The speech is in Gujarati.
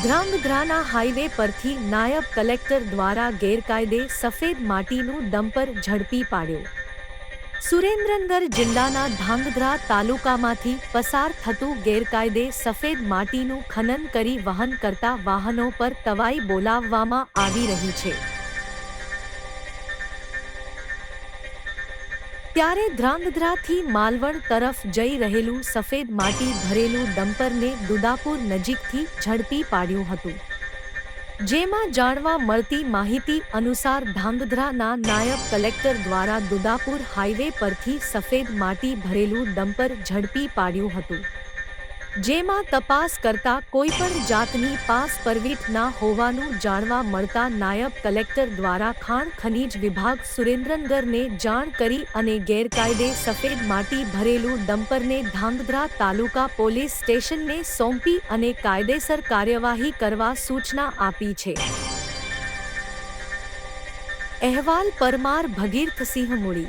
ધ્રાંગધ્રાના હાઈવે પરથી નાયબ કલેક્ટર દ્વારા ગેરકાયદે સફેદ માટીનું ડમ્પર ઝડપી પાડ્યો। સુરેન્દ્રનગર જિલ્લાના ધ્રાંગધ્રા તાલુકામાંથી પસાર થતું ગેરકાયદે સફેદ માટીનું ખનન કરી વહન કરતા વાહનો પર તવાઈ બોલાવવામાં આવી રહી છે। ત્યારે ધ્રાંગધ્રાથી માલવણ તરફ જઈ રહેલું સફેદ માટી ભરેલું ડમ્પરને દુદાપુર નજીકથી ઝડપી પાડ્યું હતું। જેમાં જાણવા મળતી માહિતી અનુસાર ધ્રાંગધ્રાના નાયબ કલેક્ટર દ્વારા દુદાપુર હાઈવે પરથી સફેદ માટી ભરેલું ડમ્પર ઝડપી પાડ્યું હતું। જેમાં તપાસ કરતા કોઈપણ જાતની પાસ પરમિટ ના હોવાનું જાણવા મળતા નાયબ કલેક્ટર દ્વારા ખાણ ખનીજ વિભાગ સુરેન્દ્રનગરને જાણ કરી અને ગેરકાયદે સફેદ માટી ભરેલું ડમ્પરને ધ્રાંગધ્રા તાલુકા પોલીસ સ્ટેશનને સોંપી અને કાયદેસર કાર્યવાહી કરવા સૂચના આપી છે। અહેવાલ પરમાર ભગીરથસિંહ મૂળી।